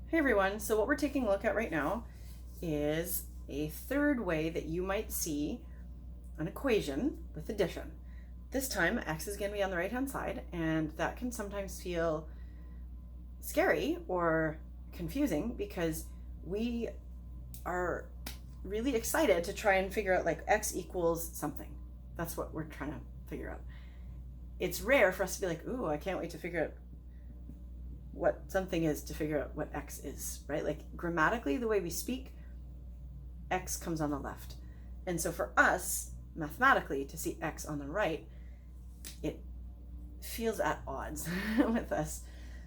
Hey everyone, so what we're taking a look at right now is a third way that you might see an equation with addition. This time x is going to be on the right hand side, and that can sometimes feel scary or confusing because we are really excited to try and figure out like x equals something. That's what we're trying to figure out. It's rare for us to be like, ooh, I can't wait to figure out what something is to figure out what x is, right? Like grammatically, the way we speak, x comes on the left. And so for us, mathematically, to see x on the right, it feels at odds with us.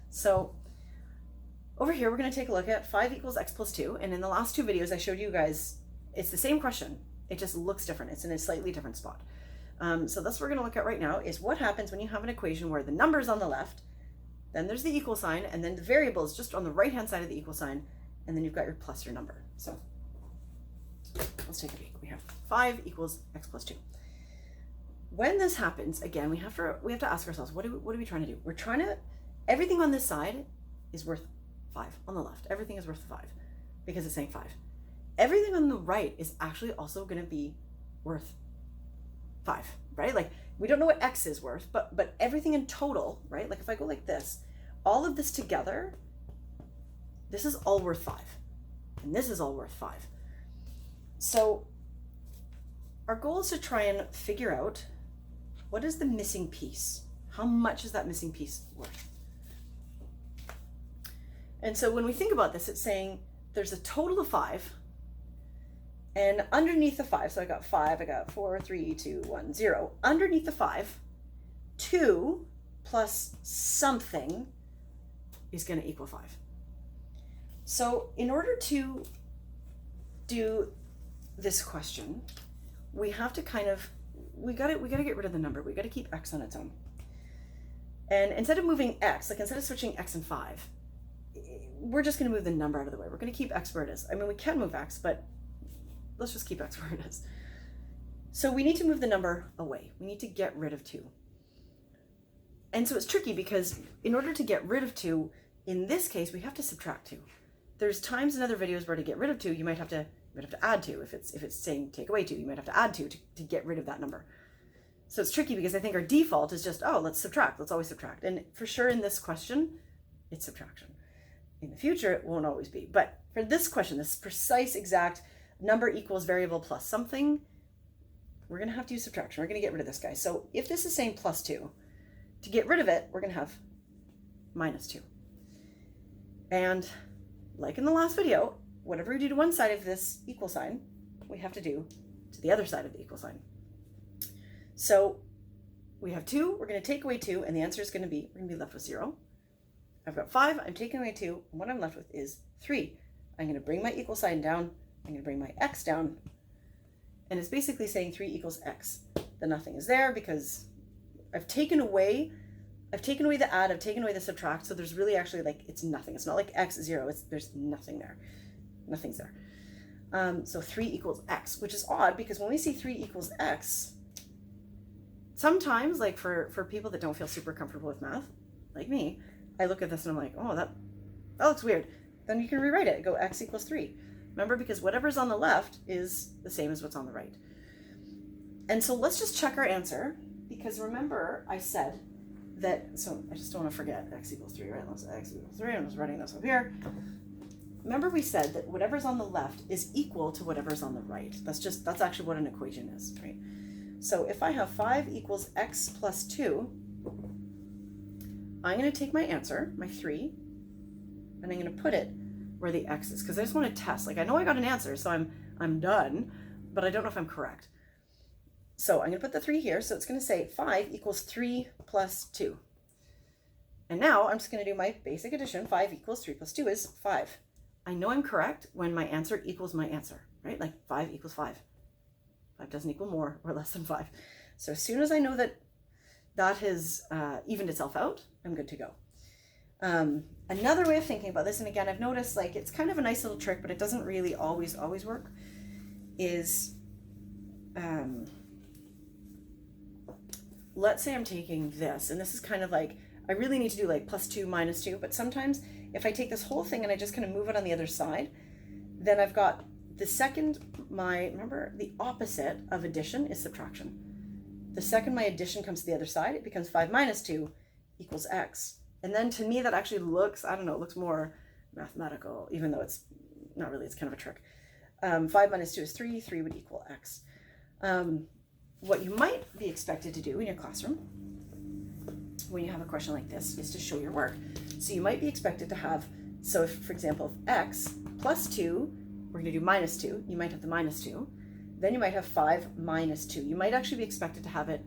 So over here, we're going to take a look at 5 equals x plus 2. And in the last two videos, I showed you guys, it's the same question. It just looks different. It's in a slightly different spot. So that's what we're going to look at right now is what happens when you have an equation where the number's on the left, then there's the equal sign, and then the variable is just on the right-hand side of the equal sign, and then you've got your plus your number. So let's take a peek. We have 5 equals x plus 2. When this happens, again, we have to ask ourselves, what are we trying to do? We're trying to, everything on this side is worth 5. On the left, everything is worth 5 because it's saying 5. Everything on the right is actually also going to be worth 5, right? Like we don't know what x is worth, but everything in total, right? Like if I go like this, all of this together, this is all worth 5, and this is all worth 5. So our goal is to try and figure out what is the missing piece. How much is that missing piece worth? And so when we think about this, it's saying there's a total of 5. And underneath the 5, so I got 5, I got 4, 3, 2, 1, 0. Underneath the 5, 2 plus something is going to equal 5. So in order to do this question, we have to kind of, we got to get rid of the number. We got to keep x on its own. And instead of moving x, like instead of switching x and 5, we're just going to move the number out of the way. We're going to keep x where it is. I mean, we can move x, but let's just keep x where it is. So we need to move the number away. We need to get rid of 2. And so it's tricky because in order to get rid of 2, in this case, we have to subtract 2. There's times in other videos where to get rid of 2, you might have to add 2. If it's saying take away 2, you might have to add 2 to get rid of that number. So it's tricky because I think our default is just, oh, let's subtract. Let's always subtract. And for sure in this question, it's subtraction. In the future, it won't always be. But for this question, this precise exact number equals variable plus something, we're going to have to use subtraction. We're going to get rid of this guy. So if this is saying plus 2, to get rid of it, we're going to have minus 2. And like in the last video, whatever we do to one side of this equal sign, we have to do to the other side of the equal sign. So we have 2, we're going to take away 2, and the answer is going to be, we're going to be left with 0. I've got 5, I'm taking away 2, and what I'm left with is 3. I'm going to bring my equal sign down, I'm going to bring my x down, and it's basically saying 3 equals x. The nothing is there because I've taken away the add, I've taken away the subtract, so there's really actually like, it's nothing. It's not like x 0, there's nothing there. Nothing's there. So 3 equals x, which is odd because when we see 3 equals x, sometimes like for people that don't feel super comfortable with math, like me, I look at this and I'm like, oh, that looks weird. Then you can rewrite it, go x equals 3. Remember, because whatever's on the left is the same as what's on the right. And so let's just check our answer, because remember I said that, so I just don't want to forget x equals 3, right? Let's x equals 3, I'm just writing this up here. Remember we said that whatever's on the left is equal to whatever's on the right. That's actually what an equation is, right? So if I have 5 equals x plus 2, I'm going to take my answer, my 3, and I'm going to put it where the x is, because I just want to test. Like I know I got an answer, so I'm done, but I don't know if I'm correct. So I'm going to put the 3 here, so it's going to say 5 equals 3 plus 2. And now I'm just going to do my basic addition. 5 equals 3 plus 2 is 5. I know I'm correct when my answer equals my answer, right? Like 5 equals 5. 5 doesn't equal more or less than 5. So as soon as I know that that has evened itself out, I'm good to go. Another way of thinking about this, and again, I've noticed like it's kind of a nice little trick, but it doesn't really always work, is let's say I'm taking this, and this is kind of like, I really need to do like plus 2 minus 2, but sometimes if I take this whole thing and I just kind of move it on the other side, then I've got the second remember the opposite of addition is subtraction. The second my addition comes to the other side, it becomes 5 minus 2 equals x. And then to me that actually looks, I don't know, it looks more mathematical, even though it's not really, it's kind of a trick. 5 minus 2 is 3, 3 would equal x. What you might be expected to do in your classroom when you have a question like this is to show your work. So you might be expected to have, so if, for example, if x plus 2, we're going to do minus 2, you might have the minus 2. Then you might have 5 minus 2. You might actually be expected to have it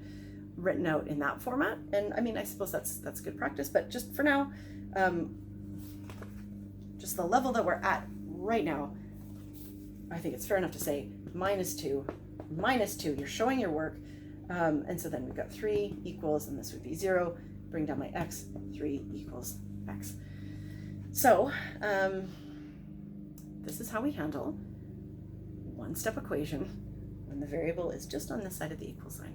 written out in that format. And I mean, I suppose that's good practice, but just for now, just the level that we're at right now, I think it's fair enough to say minus 2, you're showing your work. And so then we've got 3 equals, and this would be 0, bring down my x, 3 equals x. So this is how we handle one-step equation when the variable is just on this side of the equal sign.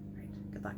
All right, good luck.